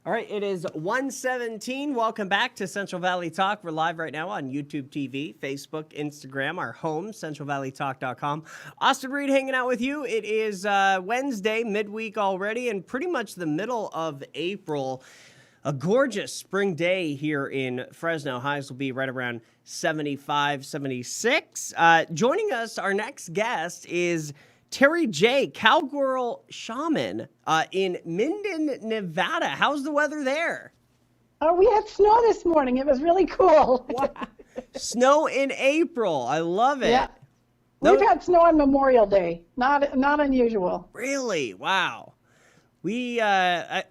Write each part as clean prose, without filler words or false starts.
All right, it is 1:17. Welcome back to Central Valley Talk. We're live right now on YouTube TV, Facebook, Instagram, our home, CentralValleyTalk.com. Austin Reed hanging out with you. It is Wednesday, midweek already, and pretty much the middle of April. A gorgeous spring day here in Fresno. Highs will be right around 75, 76. Joining us, our next guest is Terri J, Cowgirl Shaman in Minden, Nevada. How's the weather there? Oh, we had snow this morning. It was really cool. Wow. Snow in April. I love it. Yeah. We've had snow on Memorial Day. Not unusual. Really? Wow. I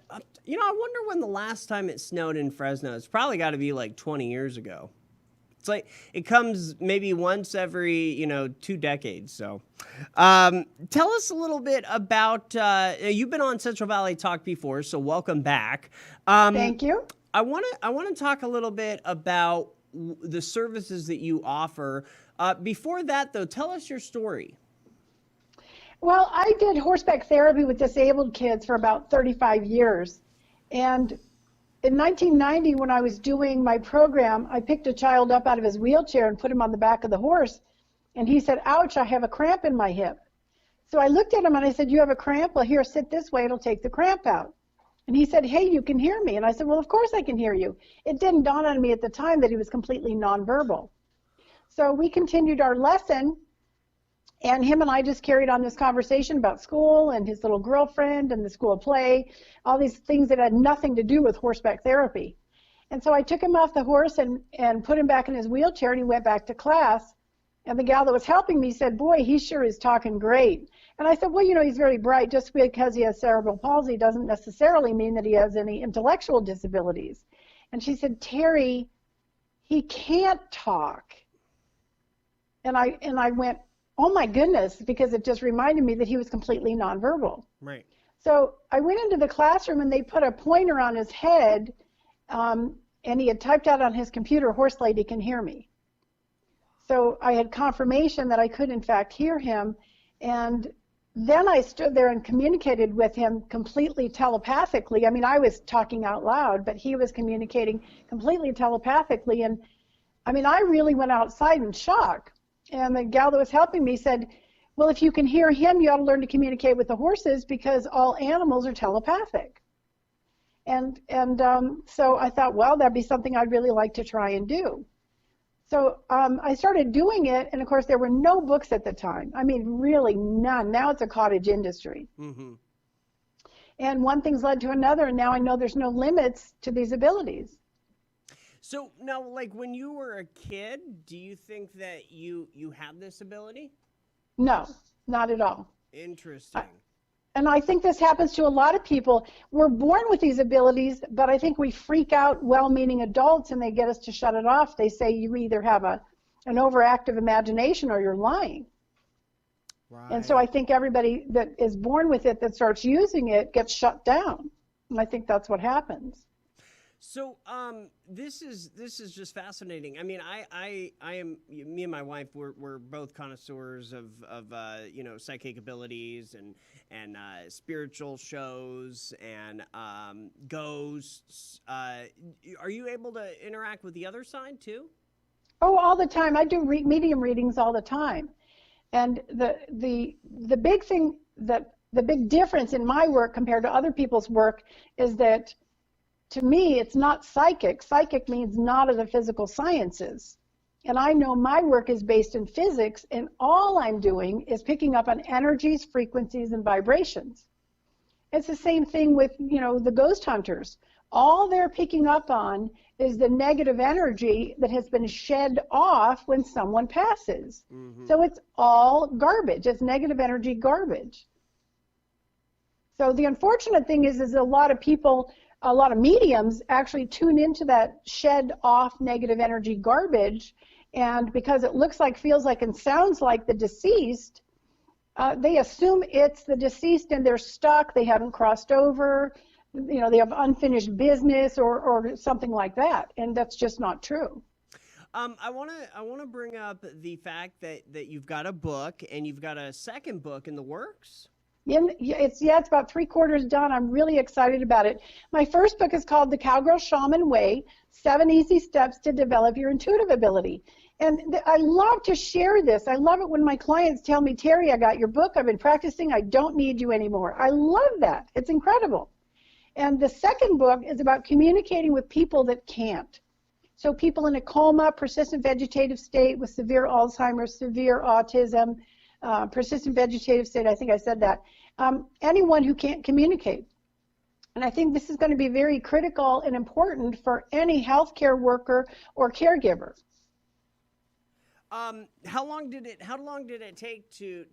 wonder when the last time it snowed in Fresno. It's probably got to be like 20 years ago. It's like it comes maybe once every, 2 decades. So tell us a little bit about, you've been on Central Valley Talk before, so welcome back. Thank you. I want to talk a little bit about the services that you offer. Before that, though, tell us your story. Well, I did horseback therapy with disabled kids for about 35 years. And in 1990, when I was doing my program, I picked a child up out of his wheelchair and put him on the back of the horse. And he said, "Ouch, I have a cramp in my hip." So I looked at him and I said, "You have a cramp? Well, here, sit this way. It'll take the cramp out." And he said, "Hey, you can hear me." And I said, "Well, of course I can hear you." It didn't dawn on me at the time that he was completely nonverbal. So we continued our lesson. And him and I just carried on this conversation about school and his little girlfriend and the school play, all these things that had nothing to do with horseback therapy. And so I took him off the horse and put him back in his wheelchair, and he went back to class. And the gal that was helping me said, "Boy, he sure is talking great." And I said, "Well, he's very bright. Just because he has cerebral palsy doesn't necessarily mean that he has any intellectual disabilities." And she said, "Terri, he can't talk." And I went, "Oh my goodness," because it just reminded me that he was completely nonverbal. Right. So I went into the classroom and they put a pointer on his head, and he had typed out on his computer, "Horse lady can hear me." So I had confirmation that I could in fact hear him, and then I stood there and communicated with him completely telepathically. I mean, I was talking out loud, but he was communicating completely telepathically, and I mean, I really went outside in shock. And the gal that was helping me said, "Well, if you can hear him, you ought to learn to communicate with the horses because all animals are telepathic." And so I thought, well, that'd be something I'd really like to try and do. So I started doing it, and of course there were no books at the time. I mean, really none. Now it's a cottage industry. Mm-hmm. And one thing's led to another, and now I know there's no limits to these abilities. So now, like when you were a kid, do you think that you had this ability? No, not at all. Interesting. And I think this happens to a lot of people. We're born with these abilities, but I think we freak out well-meaning adults and they get us to shut it off. They say you either have an overactive imagination or you're lying. Right. And so I think everybody that is born with it that starts using it gets shut down. And I think that's what happens. So this is just fascinating. I mean, I am, me and my wife, we're both connoisseurs of psychic abilities and spiritual shows and ghosts. Are you able to interact with the other side too? Oh, all the time. I do medium readings all the time. And the big thing the big difference in my work compared to other people's work is that to me, it's not psychic. Psychic means not of the physical sciences. And I know my work is based in physics, and all I'm doing is picking up on energies, frequencies, and vibrations. It's the same thing with, the ghost hunters. All they're picking up on is the negative energy that has been shed off when someone passes. Mm-hmm. So it's all garbage. It's negative energy garbage. So the unfortunate thing is a lot of mediums actually tune into that shed off negative energy garbage, and because it looks like, feels like, and sounds like the deceased, they assume it's the deceased and they're stuck, they haven't crossed over, they have unfinished business or something like that, and that's just not true. I want to bring up the fact that you've got a book and you've got a second book in the works. It's about 3/4 done. I'm really excited about it. My first book is called The Cowgirl Shaman Way: 7 Easy Steps to Develop Your Intuitive Ability. And I love to share this. I love it when my clients tell me, Terri, I got your book. I've been practicing. I don't need you anymore. I love that. It's incredible. And the second book is about communicating with people that can't. So people in a coma, persistent vegetative state with severe Alzheimer's, severe autism, persistent vegetative state, I think I said that. Anyone who can't communicate. And I think this is going to be very critical and important for any healthcare worker or caregiver. How long did it take to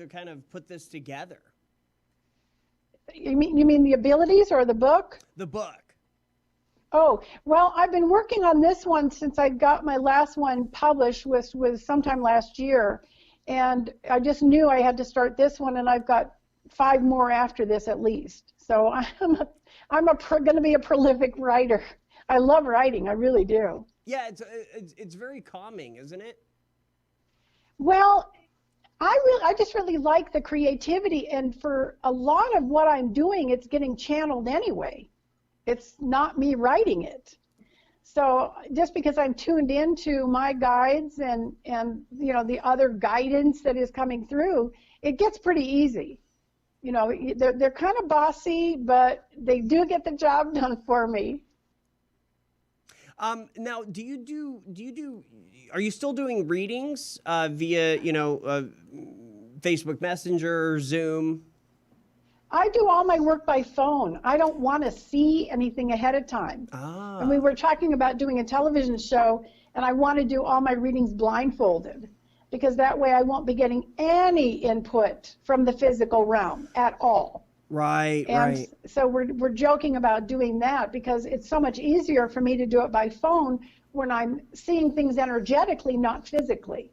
kind of put this together? You mean the abilities or the book? The book. Oh, well, I've been working on this one since I got my last one published, was sometime last year. And I just knew I had to start this one, and I've got 5 more after this at least. So I'm going to be a prolific writer. I love writing, I really do. Yeah, it's very calming, isn't it? Well, I just really like the creativity, and for a lot of what I'm doing, it's getting channeled anyway. It's not me writing it. So just because I'm tuned into my guides and the other guidance that is coming through, it gets pretty easy. They're kind of bossy, but they do get the job done for me. Now, are you still doing readings via Facebook Messenger or Zoom? I do all my work by phone. I don't want to see anything ahead of time. Ah. And we were talking about doing a television show, and I want to do all my readings blindfolded, because that way I won't be getting any input from the physical realm at all. Right, and right. So we're joking about doing that because it's so much easier for me to do it by phone when I'm seeing things energetically, not physically.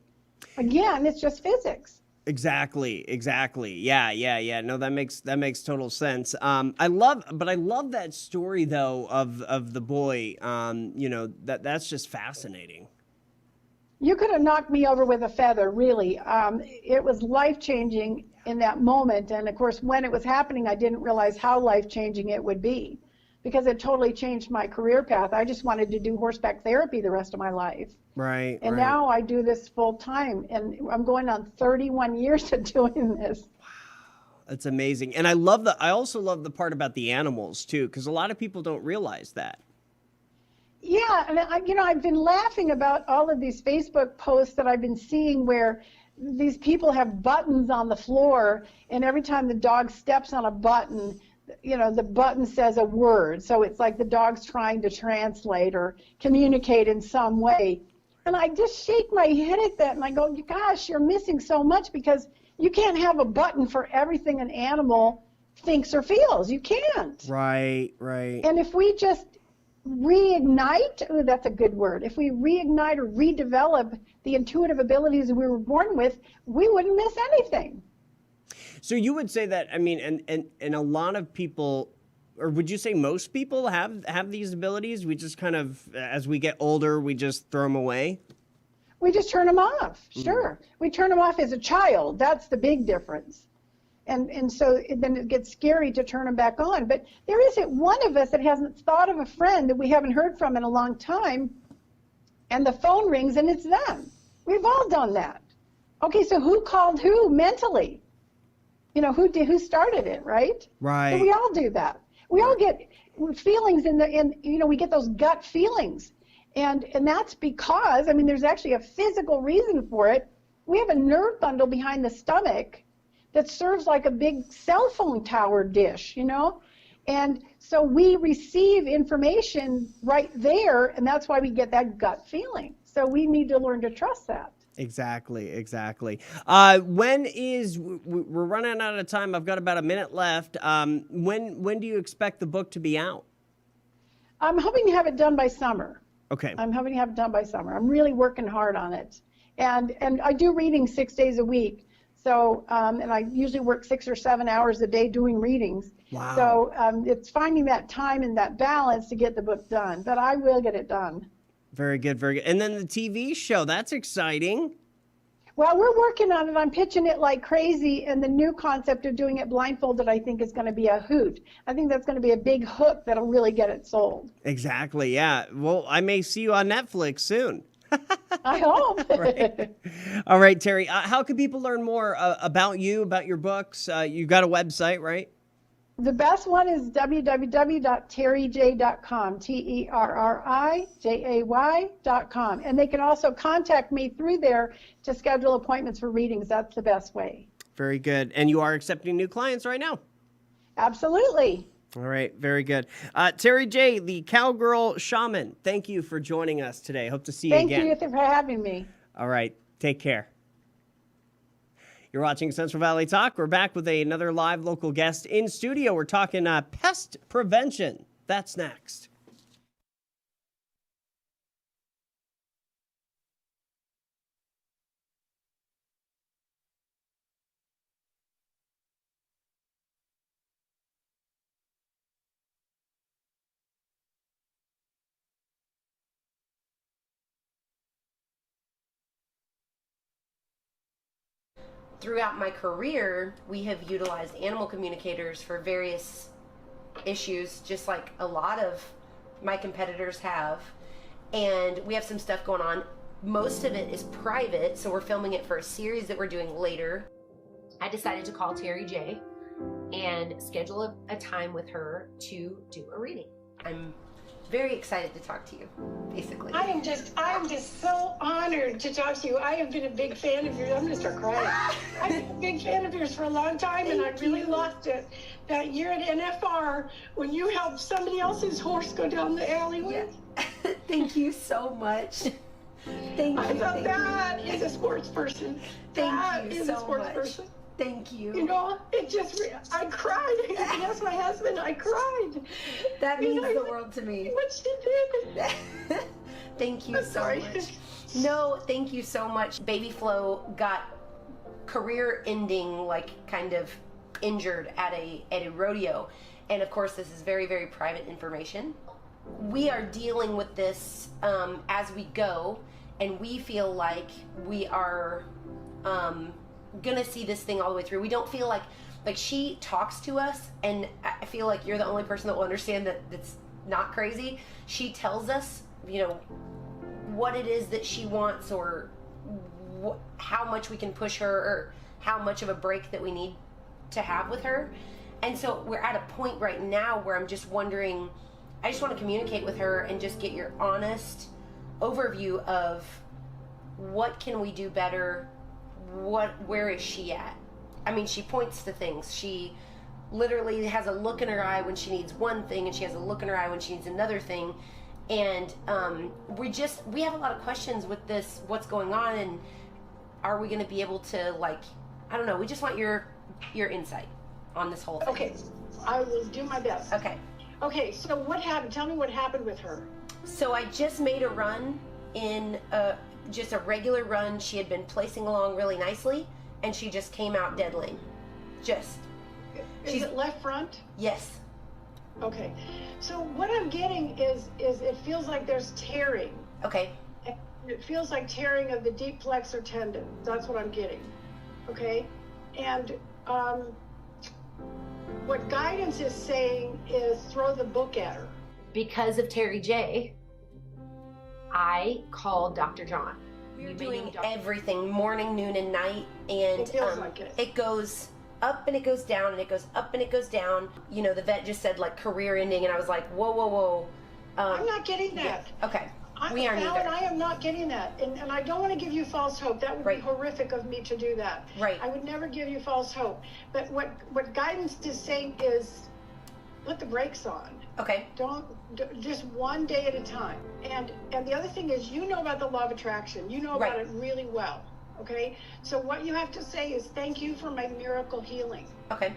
Again, it's just physics. Exactly. Yeah. No, that makes total sense. I love that story though of the boy. That's just fascinating. You could have knocked me over with a feather, really. It was life-changing in that moment, and of course, when it was happening, I didn't realize how life-changing it would be, because it totally changed my career path. I just wanted to do horseback therapy the rest of my life. Right. And now I do this full time, and I'm going on 31 years of doing this. Wow, that's amazing. And I also love the part about the animals too, because a lot of people don't realize that. Yeah, and I've been laughing about all of these Facebook posts that I've been seeing where these people have buttons on the floor, and every time the dog steps on a button, the button says a word. So it's like the dog's trying to translate or communicate in some way. And I just shake my head at that, and I go, gosh, you're missing so much, because you can't have a button for everything an animal thinks or feels. You can't. Right. And if we just reignite, that's a good word, if we reignite or redevelop the intuitive abilities we were born with, we wouldn't miss anything. So you would say that, and a lot of people, or would you say most people have these abilities? We just kind of, as we get older, we just throw them away? We just turn them off, sure. We turn them off as a child. That's the big difference. And so then it gets scary to turn them back on. But there isn't one of us that hasn't thought of a friend that we haven't heard from in a long time, and the phone rings and it's them. We've all done that. Okay, so who called who mentally? Who started it, right? Right. So we all do that. We all get feelings we get those gut feelings. And that's because, there's actually a physical reason for it. We have a nerve bundle behind the stomach that serves like a big cell phone tower dish, And so we receive information right there, and that's why we get that gut feeling. So we need to learn to trust that. Exactly. We're running out of time. I've got about a minute left. When do you expect the book to be out? I'm hoping to have it done by summer. Okay. I'm hoping to have it done by summer. I'm really working hard on it. And I do readings 6 days a week. So, and I usually work 6 or 7 hours a day doing readings. Wow. So it's finding that time and that balance to get the book done. But I will get it done. Very good. And then the TV show, that's exciting. Well, we're working on it. I'm pitching it like crazy, and the new concept of doing it blindfolded, I think, is going to be a hoot. I think that's going to be a big hook that'll really get it sold. Exactly, yeah. Well, I may see you on Netflix soon. I hope. Right. All right, Terri, how can people learn more about you, about your books? You got a website, right? The best one is www.terrijay.com, TerriJay.com. And they can also contact me through there to schedule appointments for readings. That's the best way. Very good. And you are accepting new clients right now? Absolutely. All right, very good. Terri J, the Cowgirl Shaman, thank you for joining us today. Hope to see you again. Thank you for having me. All right, take care. You're watching Central Valley Talk. We're back with another live local guest in studio. We're talking pest prevention. That's next. Throughout my career, we have utilized animal communicators for various issues, just like a lot of my competitors have. And we have some stuff going on. Most of it is private, so we're filming it for a series that we're doing later. I decided to call Terri J and schedule a time with her to do a reading. I'm very excited to talk to you, basically. I am just so honored to talk to you. I have been a big fan of yours. I'm gonna start crying. I've been a big fan of yours for a long time, and I really lost it that year at NFR when you helped somebody else's horse go down the alleyway. Yeah. Thank you so much. Thank you. I thought that is a sports person. Thank you so a sports much. person. Thank you. You know, it just, I cried. I asked my husband, I cried. That means the world to me. What she did. Thank you I'm so sorry. much. No, thank you so much. Baby Flo got career ending, like kind of injured at a rodeo. And of course, this is very, very private information. We are dealing with this as we go, and we feel like we are gonna see this thing all the way through. We don't feel like she talks to us, and I feel like you're the only person that will understand that that's not crazy. She tells us, you know, what it is that she wants, or how much we can push her, or how much of a break that we need to have with her. And so we're at a point right now where I'm just wondering, I just want to communicate with her and just get your honest overview of what can we do better. Where is she at? I mean, she points to things. She literally has a look in her eye when she needs one thing, and she has a look in her eye when she needs another thing. And we have a lot of questions with this, what's going on, and are we going to be able to, like, I don't know, we just want your insight on this whole thing. Okay, I will do my best. Okay, so what happened? Tell me what happened with her. So I just made a run in just a regular run. She had been placing along really nicely, and she just came out dead lame. Is it left front? Yes. Okay. So what I'm getting is it feels like there's tearing. Okay. It feels like tearing of the deep flexor tendon. That's what I'm getting. Okay. And what guidance is saying is throw the book at her. Because of Terri J, I called Dr. John. We're doing everything, morning, noon, and night, and It feels like it. It goes up and it goes down, and it goes up and it goes down. You know, the vet just said like career ending, and I was like, whoa, whoa, whoa. I'm not getting that. Yeah. Okay. We aren't either. I am not getting that, and I don't want to give you false hope. That would Right. be horrific of me to do that. Right. I would never give you false hope. But what guidance is saying is put the brakes on. Okay. Just one day at a time. And the other thing is, you know about the law of attraction. You know about Right. it really well. Okay. So what you have to say is, thank you for my miracle healing. Okay.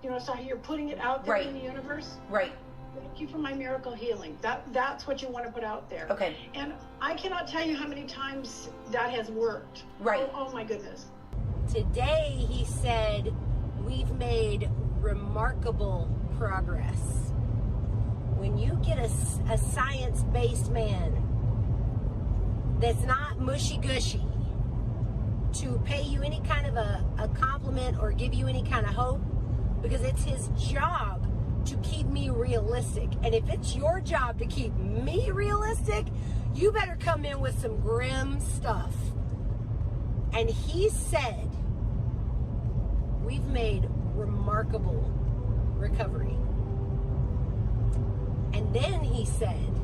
You know, so you're putting it out there Right. in the universe. Right. Thank you for my miracle healing. That's what you want to put out there. Okay. And I cannot tell you how many times that has worked. Right. Oh my goodness. Today, he said, we've made remarkable progress. When you get a science-based man that's not mushy-gushy, to pay you any kind of a compliment or give you any kind of hope, because it's his job to keep me realistic. And if it's your job to keep me realistic, you better come in with some grim stuff. And he said, we've made remarkable recovery. And then he said,